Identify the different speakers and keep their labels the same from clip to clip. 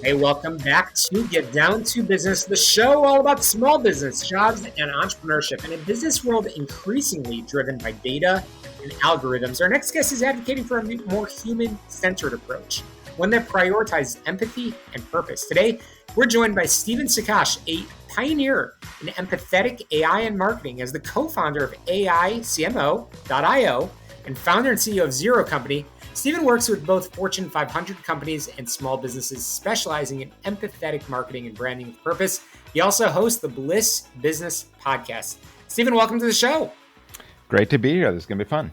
Speaker 1: Hey, welcome back to Get Down to Business, the show all about small business, jobs, and entrepreneurship in a business world increasingly driven by data and algorithms. Our next guest is advocating for a more human-centered approach, one that prioritizes empathy and purpose. Today, we're joined by Stephen Sakach, a pioneer in empathetic AI and marketing as the co-founder of AICMO.io and founder and CEO of Zero Company. Stephen works with both Fortune 500 companies and small businesses specializing in empathetic marketing and branding with purpose. He also hosts the Bliss Business Podcast. Stephen, welcome to the show.
Speaker 2: Great to be here. This is going to be fun.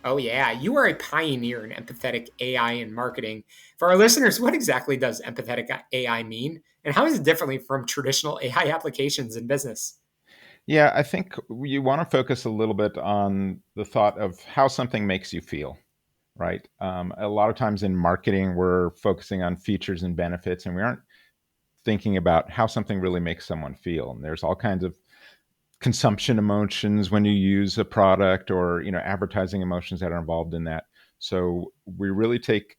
Speaker 1: Oh, yeah. You are a pioneer in empathetic AI and marketing. For our listeners, what exactly does empathetic AI mean? And how is it differently from traditional AI applications in business?
Speaker 2: Yeah, I think you want to focus a little bit on the thought of how something makes you feel, right? A lot of times in marketing, we're focusing on features and benefits, and we aren't thinking about how something really makes someone feel. And there's all kinds of consumption emotions when you use a product, or advertising emotions that are involved in that. So we really take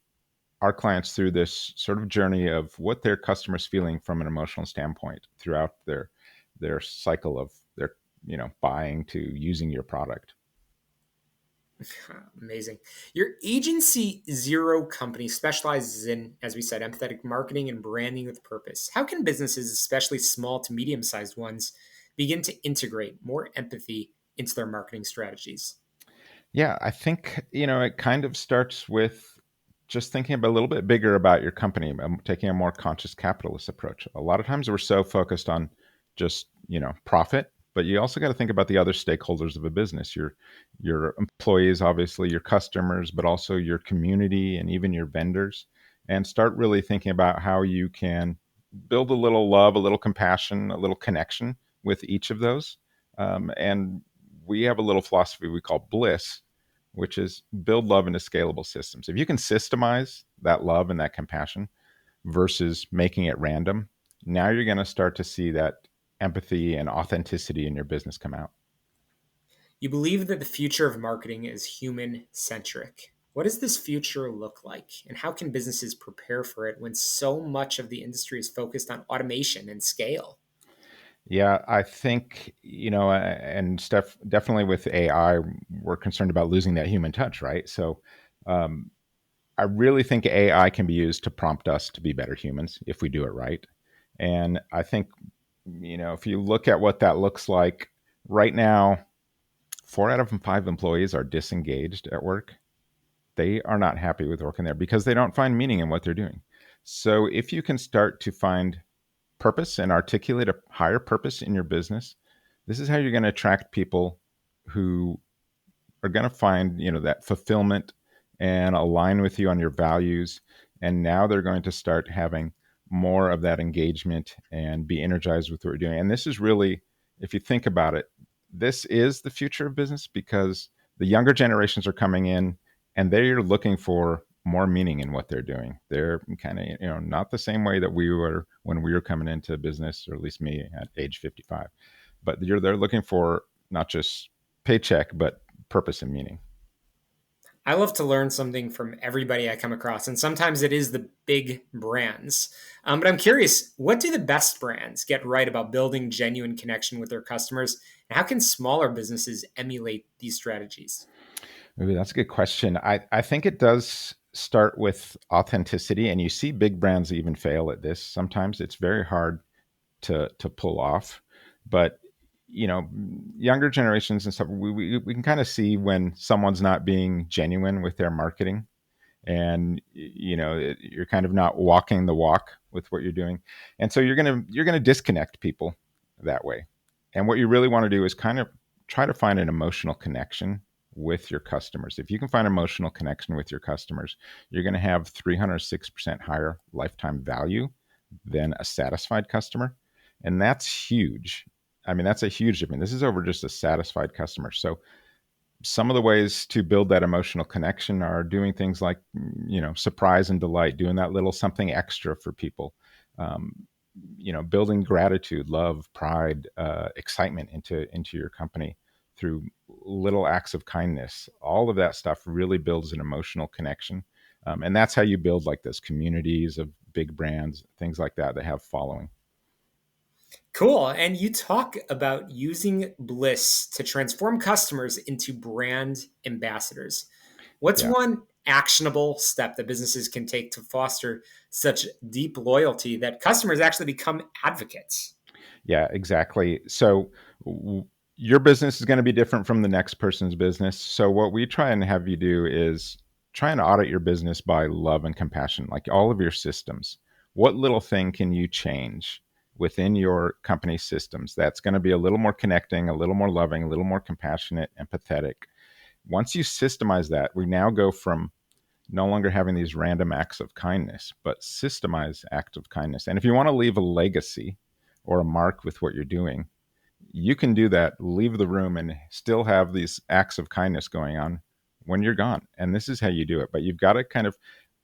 Speaker 2: our clients through this sort of journey of what their customers feeling from an emotional standpoint throughout their cycle of their buying to using your product.
Speaker 1: Amazing. Your agency Zero Company specializes in, as we said, empathetic marketing and branding with purpose. How can businesses, especially small to medium sized ones, begin to integrate more empathy into their marketing strategies?
Speaker 2: Yeah, I think it kind of starts with just thinking a little bit bigger about your company, taking a more conscious capitalist approach. A lot of times we're so focused on just profit, but you also got to think about the other stakeholders of a business, your employees, obviously your customers, but also your community and even your vendors, and start really thinking about how you can build a little love, a little compassion, a little connection with each of those. And we have a little philosophy we call bliss, which is build love into scalable systems. If you can systemize that love and that compassion versus making it random, now you're going to start to see that empathy and authenticity in your business come out.
Speaker 1: You believe that the future of marketing is human centric. What does this future look like? And how can businesses prepare for it when so much of the industry is focused on automation and scale?
Speaker 2: Yeah, I think, and definitely with AI, we're concerned about losing that human touch, right? So um, I really think AI can be used to prompt us to be better humans if we do it right. And I think, if you look at what that looks like right now, 4 out of 5 employees are disengaged at work. They are not happy with working there because they don't find meaning in what they're doing. So if you can start to find purpose and articulate a higher purpose in your business, this is how you're going to attract people who are going to find, that fulfillment and align with you on your values. And now they're going to start having more of that engagement and be energized with what we're doing. And this is really, if you think about it, this is the future of business because the younger generations are coming in and they're looking for more meaning in what they're doing. They're kind of, not the same way that we were when we were coming into business, or at least me at age 55. But they're looking for not just paycheck, but purpose and meaning.
Speaker 1: I love to learn something from everybody I come across, and sometimes it is the big brands. But I'm curious, what do the best brands get right about building genuine connection with their customers? And how can smaller businesses emulate these strategies?
Speaker 2: Maybe that's a good question. I think it does start with authenticity, and you see big brands even fail at this. Sometimes it's very hard to pull off, but you know, younger generations and stuff, we can kind of see when someone's not being genuine with their marketing, and you're kind of not walking the walk with what you're doing, and so you're gonna disconnect people that way. And what you really want to do is kind of try to find an emotional connection with your customers. If you can find emotional connection with your customers, you're going to have 306% higher lifetime value than a satisfied customer, and that's huge. I mean, that's a huge difference. This is over just a satisfied customer. So some of the ways to build that emotional connection are doing things like, surprise and delight, doing that little something extra for people, um, building gratitude, love, pride, excitement into your company through little acts of kindness. All of that stuff really builds an emotional connection. And that's how you build like those communities of big brands, things like that have following.
Speaker 1: Cool. And you talk about using Bliss to transform customers into brand ambassadors. What's
Speaker 2: Yeah.
Speaker 1: one actionable step that businesses can take to foster such deep loyalty that customers actually become advocates?
Speaker 2: Yeah, exactly. So your business is going to be different from the next person's business. So what we try and have you do is try and audit your business by love and compassion, like all of your systems. What little thing can you change within your company systems that's going to be a little more connecting, a little more loving, a little more compassionate, empathetic? Once you systemize that, we now go from no longer having these random acts of kindness, but systemized acts of kindness. And if you want to leave a legacy or a mark with what you're doing, you can do that, leave the room, and still have these acts of kindness going on when you're gone. And this is how you do it. But you've got to kind of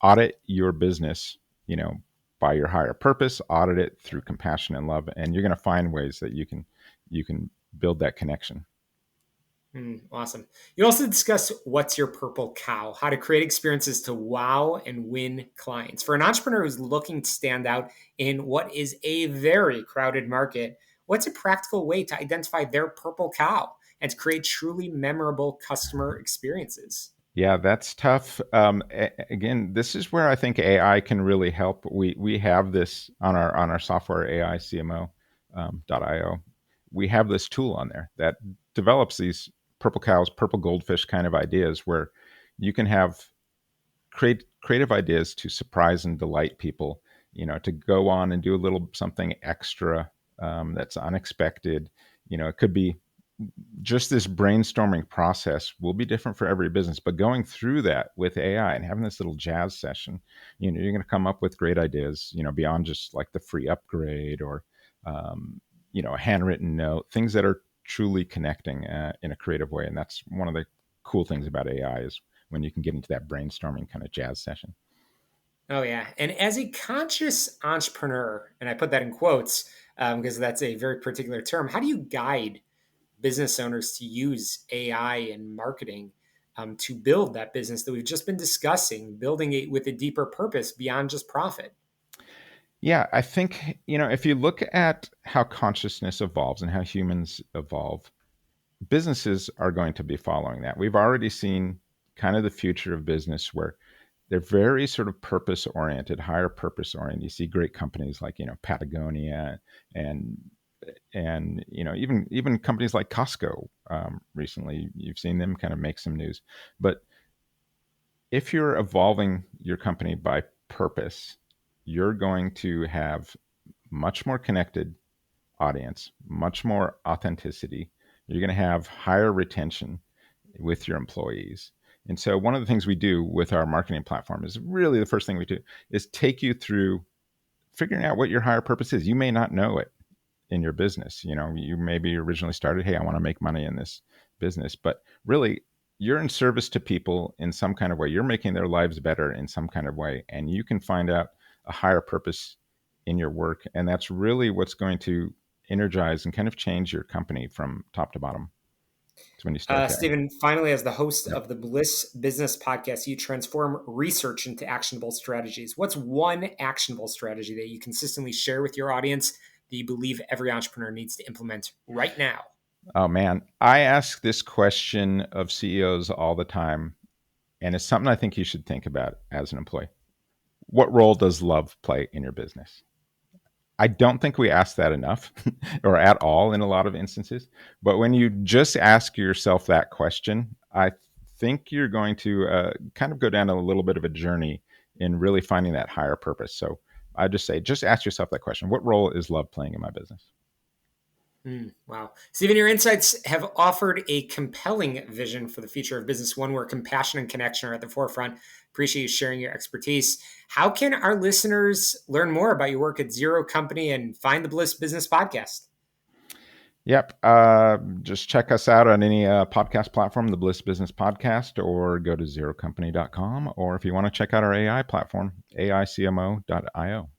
Speaker 2: audit your business, by your higher purpose, audit it through compassion and love, and you're going to find ways that you can build that connection.
Speaker 1: Awesome. You also discuss what's your purple cow, how to create experiences to wow and win clients. For an entrepreneur who's looking to stand out in what is a very crowded market, what's a practical way to identify their purple cow and to create truly memorable customer experiences?
Speaker 2: Yeah, that's tough. Again, this is where I think AI can really help. We have this on our software AI CMO .io. We have this tool on there that develops these purple cows, purple goldfish kind of ideas where you can have creative ideas to surprise and delight people. To go on and do a little something extra that's unexpected. It could be just this brainstorming process will be different for every business, but going through that with AI and having this little jazz session, you're going to come up with great ideas, beyond just like the free upgrade or, a handwritten note, things that are truly connecting in a creative way. And that's one of the cool things about AI is when you can get into that brainstorming kind of jazz session.
Speaker 1: Oh, yeah. And as a conscious entrepreneur, and I put that in quotes because that's a very particular term, how do you guide business owners to use AI and marketing to build that business that we've just been discussing, building it with a deeper purpose beyond just profit?
Speaker 2: Yeah, I think, if you look at how consciousness evolves and how humans evolve, businesses are going to be following that. We've already seen kind of the future of business where they're very sort of purpose oriented, higher purpose oriented. You see great companies like, Patagonia and even companies like Costco. Recently, you've seen them kind of make some news. But if you're evolving your company by purpose, you're going to have much more connected audience, much more authenticity. You're going to have higher retention with your employees. And so one of the things we do with our marketing platform is really the first thing we do is take you through figuring out what your higher purpose is. You may not know it in your business. You maybe originally started, hey, I want to make money in this business, but really you're in service to people in some kind of way. You're making their lives better in some kind of way. And you can find out a higher purpose in your work. And that's really what's going to energize and kind of change your company from top to bottom. It's when you start there.
Speaker 1: Stephen, finally, as the host
Speaker 2: Yep.
Speaker 1: of the Bliss Business Podcast, you transform research into actionable strategies. What's one actionable strategy that you consistently share with your audience that you believe every entrepreneur needs to implement right now?
Speaker 2: Oh man, I ask this question of CEOs all the time, and it's something I think you should think about as an employee. What role does love play in your business? I don't think we ask that enough or at all in a lot of instances. But when you just ask yourself that question, I think you're going to kind of go down a little bit of a journey in really finding that higher purpose. So I just say, just ask yourself that question. What role is love playing in my business?
Speaker 1: Wow. Stephen, your insights have offered a compelling vision for the future of business, one where compassion and connection are at the forefront. Appreciate you sharing your expertise. How can our listeners learn more about your work at Zero Company and find the Bliss Business Podcast?
Speaker 2: Yep. Just check us out on any podcast platform, the Bliss Business Podcast, or go to zerocompany.com. Or if you want to check out our AI platform, aicmo.io.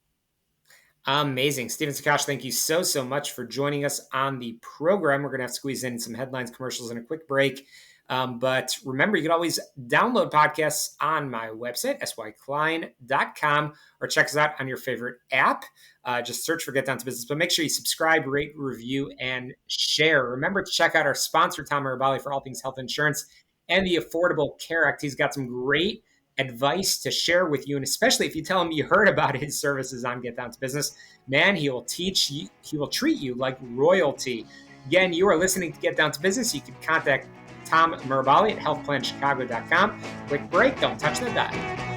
Speaker 1: Amazing. Stephen Sakach, thank you so much for joining us on the program. We're going to have to squeeze in some headlines, commercials, and a quick break. But remember, you can always download podcasts on my website, syklein.com, or check us out on your favorite app. Just search for Get Down to Business. But make sure you subscribe, rate, review, and share. Remember to check out our sponsor, Tom Mirabali, for all things health insurance and the Affordable Care Act. He's got some great advice to share with you. And especially if you tell him you heard about his services on Get Down to Business, man, he will teach you, he will treat you like royalty. Again, you are listening to Get Down to Business. You can contact Tom Mirabali at healthplanchicago.com. Quick break. Don't touch that dial.